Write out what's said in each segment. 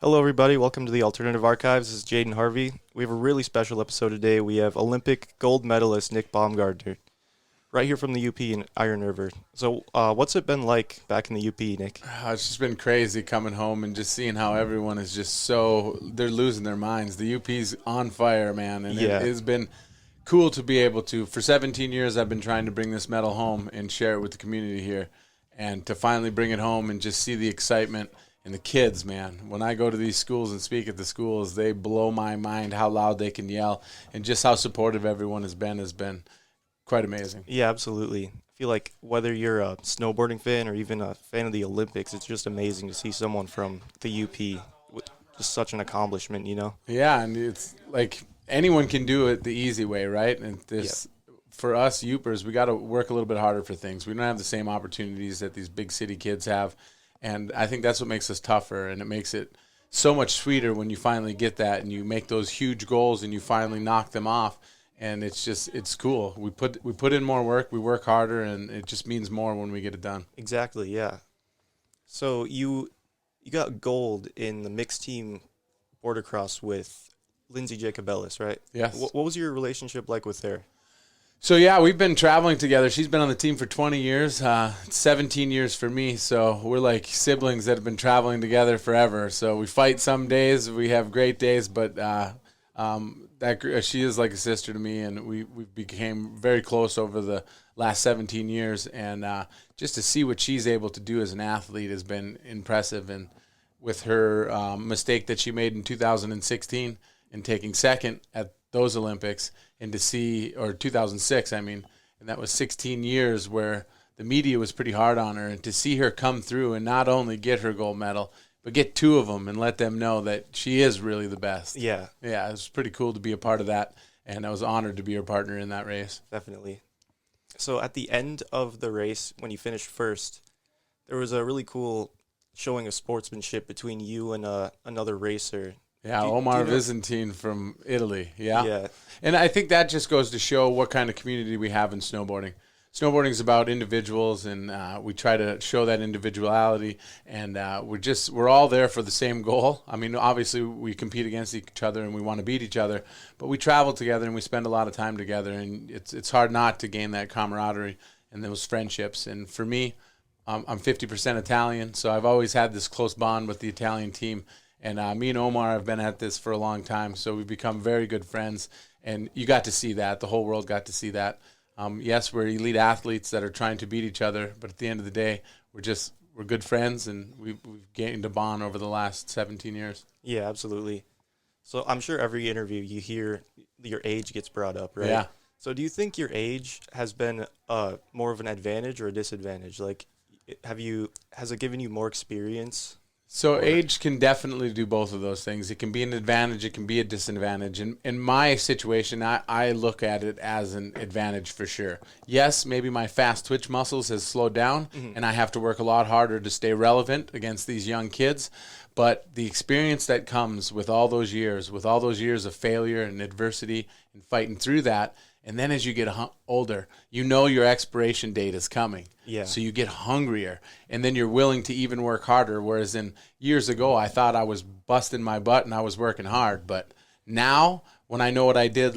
Hello, everybody. Welcome to the Alternative Archives. This is Jaden Harvey. We have a really special episode today. We have Olympic gold medalist Nick Baumgartner, right here from the UP in Iron River. So, what's it been like back in the UP, Nick? It's just been crazy coming home and just seeing how everyone is just they're losing their minds. The UP's on fire, man, and Yeah. it has been cool to be able to. For 17 years, I've been trying to bring this medal home and share it with the community here, and to finally bring it home and just see the excitement and the kids, man. When I go to these schools and speak at the schools, they blow my mind how loud they can yell, and just how supportive everyone has been quite amazing. Yeah, absolutely. I feel like whether you're a snowboarding fan or even a fan of the Olympics, it's just amazing to see someone from the UP with just such an accomplishment, you know? Yeah, and it's like anyone can do it the easy way, right? And for us Upers, we got to work a little bit harder for things. We don't have the same opportunities that these big city kids have, and I think that's what makes us tougher, and it makes it so much sweeter when you finally get that and you make those huge goals and you finally knock them off. And it's cool. We put in more work, we work harder, and it just means more when we get it done. Exactly, yeah. So you got gold in the mixed team border cross with Lindsay Jacobellis, right? Yes. What was your relationship like with her? So, yeah, we've been traveling together. She's been on the team for 20 years, 17 years for me. So we're like siblings that have been traveling together forever. So we fight some days. We have great days. But she is like a sister to me, and we became very close over the last 17 years. And just to see what she's able to do as an athlete has been impressive. And with her mistake that she made in 2016 in taking second at those Olympics, and to see, or 2006, I mean, and that was 16 years where the media was pretty hard on her, and to see her come through and not only get her gold medal, but get two of them and let them know that she is really the best. Yeah, Yeah, it was pretty cool to be a part of that, and I was honored to be her partner in that race. definitely. So at the end of the race, when you finished first, there was a really cool showing of sportsmanship between you and another racer. Yeah, Do Omar you know- Vizentine from Italy. Yeah. Yeah, And I think that just goes to show what kind of community we have in snowboarding. Snowboarding is about individuals, and we try to show that individuality, and we're all there for the same goal. I mean, obviously we compete against each other and we want to beat each other, but we travel together and we spend a lot of time together, and it's hard not to gain that camaraderie and those friendships. And for me, I'm 50% Italian, so I've always had this close bond with the Italian team. And me and Omar have been at this for a long time, so we've become very good friends. And you got to see that. The whole world got to see that. Yes, we're elite athletes that are trying to beat each other, but at the end of the day, we're good friends, and we've gained a bond over the last 17 years. yeah, absolutely. So I'm sure every interview you hear your age gets brought up, right? Yeah. So do you think your age has been more of an advantage or a disadvantage? Like, has it given you more experience? So age can definitely do both of those things. It can be an advantage. It can be a disadvantage. And in my situation, I look at it as an advantage for sure. Yes, maybe my fast twitch muscles has slowed down, and I have to work a lot harder to stay relevant against these young kids. But the experience that comes with all those years of failure and adversity and fighting through that, and then as you get older, you know your expiration date is coming. Yeah. So you get hungrier, and then you're willing to even work harder. Whereas in years ago, I thought I was busting my butt and I was working hard. But now, when I know what I did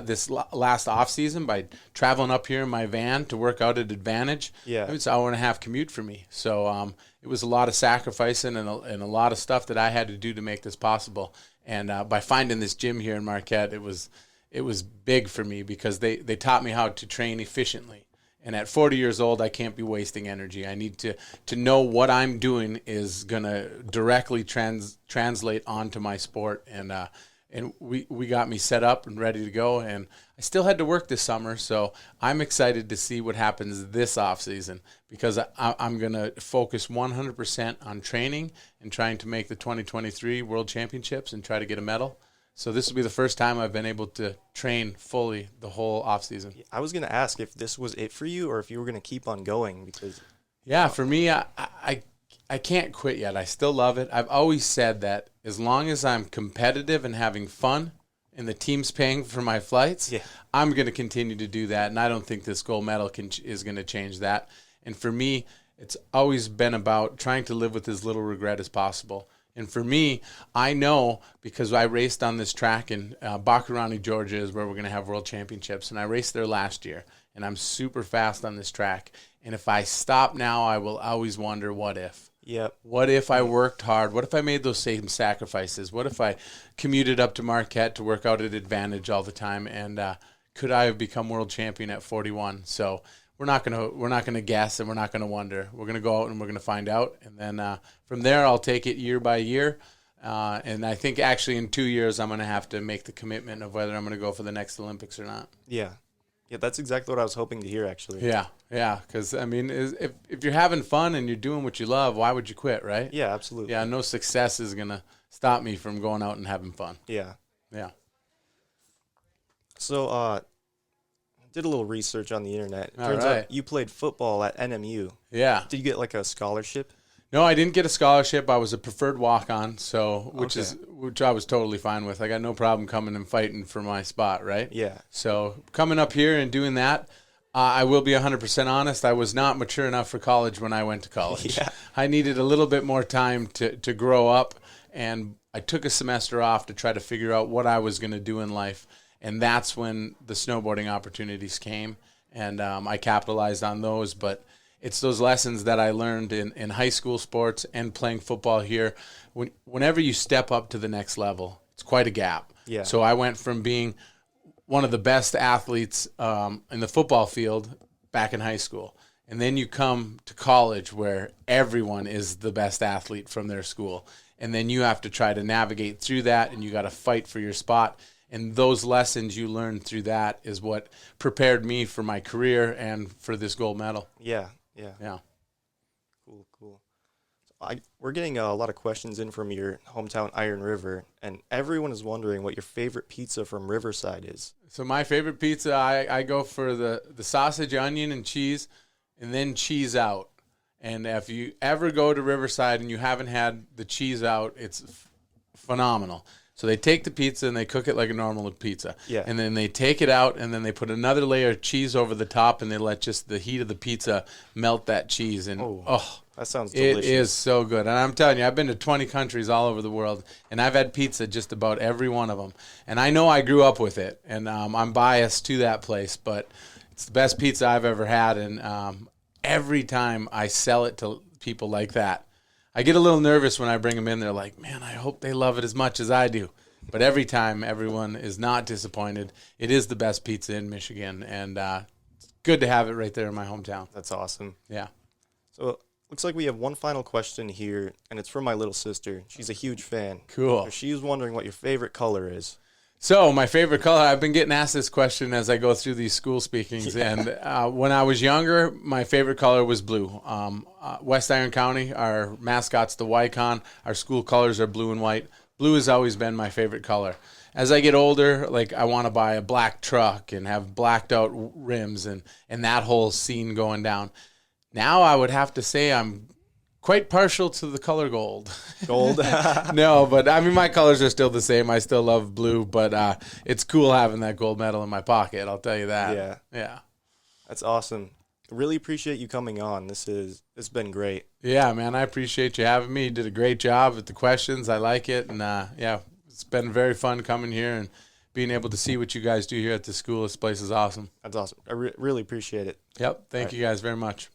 this last off season by traveling up here in my van to work out at Advantage, Yeah. it's an hour and a half commute for me. So it was a lot of sacrificing and a lot of stuff that I had to do to make this possible. And by finding this gym here in Marquette, it was big for me because they taught me how to train efficiently. And at 40 years old, I can't be wasting energy. I need to know what I'm doing is going to directly translate onto my sport. And we got me set up and ready to go. And I still had to work this summer, so I'm excited to see what happens this off season because I'm going to focus 100% on training and trying to make the 2023 World Championships and try to get a medal. So this will be the first time I've been able to train fully the whole off season. I was going to ask if this was it for you or if you were going to keep on going because Yeah, for me, I can't quit yet. I still love it. I've always said that as long as I'm competitive and having fun and the team's paying for my flights, Yeah. I'm going to continue to do that. And I don't think this gold medal is going to change that. And for me, it's always been about trying to live with as little regret as possible. And for me, I know because I raced on this track in Baumgartner, Georgia is where we're going to have world championships. And I raced there last year. And I'm super fast on this track. And if I stop now, I will always wonder, what if? Yep. What if I worked hard? What if I made those same sacrifices? What if I commuted up to Marquette to work out at Advantage all the time? And could I have become world champion at 41? So we're not gonna guess, and we're not gonna wonder. We're gonna go out and we're gonna find out, and then from there I'll take it year by year. And I think actually in 2 years I'm gonna have to make the commitment of whether I'm gonna go for the next Olympics or not. Yeah. Yeah, that's exactly what I was hoping to hear, actually. Yeah, because I mean, if you're having fun and you're doing what you love, why would you quit, right? Yeah, absolutely. Yeah, no success is gonna stop me from going out and having fun. Yeah. Yeah. So, did a little research on the internet. It All turns right. out you played football at NMU. Yeah. Did you get like a scholarship? No, I didn't get a scholarship. I was a preferred walk-on, so which I was totally fine with. I got no problem coming and fighting for my spot, right? Yeah. So coming up here and doing that, I will be 100% honest. I was not mature enough for college when I went to college. Yeah. I needed a little bit more time to grow up, and I took a semester off to try to figure out what I was going to do in life, and that's when the snowboarding opportunities came, and I capitalized on those, but it's those lessons that I learned in high school sports and playing football here. Whenever you step up to the next level, it's quite a gap. Yeah. So I went from being one of the best athletes in the football field back in high school. And then you come to college where everyone is the best athlete from their school. And then you have to try to navigate through that, and you got to fight for your spot. And those lessons you learned through that is what prepared me for my career and for this gold medal. Yeah. Yeah. Yeah. Cool. We're getting a lot of questions in from your hometown, Iron River, and everyone is wondering what your favorite pizza from Riverside is. So my favorite pizza, I go for the sausage, onion, and cheese, and then cheese out. And if you ever go to Riverside and you haven't had the cheese out, it's phenomenal. So they take the pizza and they cook it like a normal pizza. Yeah. And then they take it out and then they put another layer of cheese over the top, and they let just the heat of the pizza melt that cheese. And that sounds delicious. It is so good. And I'm telling you, I've been to 20 countries all over the world, and I've had pizza just about every one of them. And I know I grew up with it, and I'm biased to that place, but it's the best pizza I've ever had. And every time I sell it to people like that, I get a little nervous when I bring them in. They're like, man, I hope they love it as much as I do. But every time, everyone is not disappointed. It is the best pizza in Michigan, and it's good to have it right there in my hometown. That's awesome. Yeah. So looks like we have one final question here, and it's from my little sister. She's a huge fan. Cool. So she's wondering what your favorite color is. So my favorite color, I've been getting asked this question as I go through these school speakings. Yeah. And when I was younger, my favorite color was blue. West Iron County, our mascot's the Wycon. Our school colors are blue and white. Blue has always been my favorite color. As I get older, like I want to buy a black truck and have blacked out rims and that whole scene going down. Now I would have to say I'm quite partial to the color gold. Gold? No, but I mean, my colors are still the same. I still love blue, but it's cool having that gold medal in my pocket. I'll tell you that. Yeah. Yeah. That's awesome. Really appreciate you coming on. It's been great. Yeah, man. I appreciate you having me. You did a great job with the questions. I like it. And yeah, it's been very fun coming here and being able to see what you guys do here at the school. This place is awesome. That's awesome. I really appreciate it. Yep. Thank you guys very much.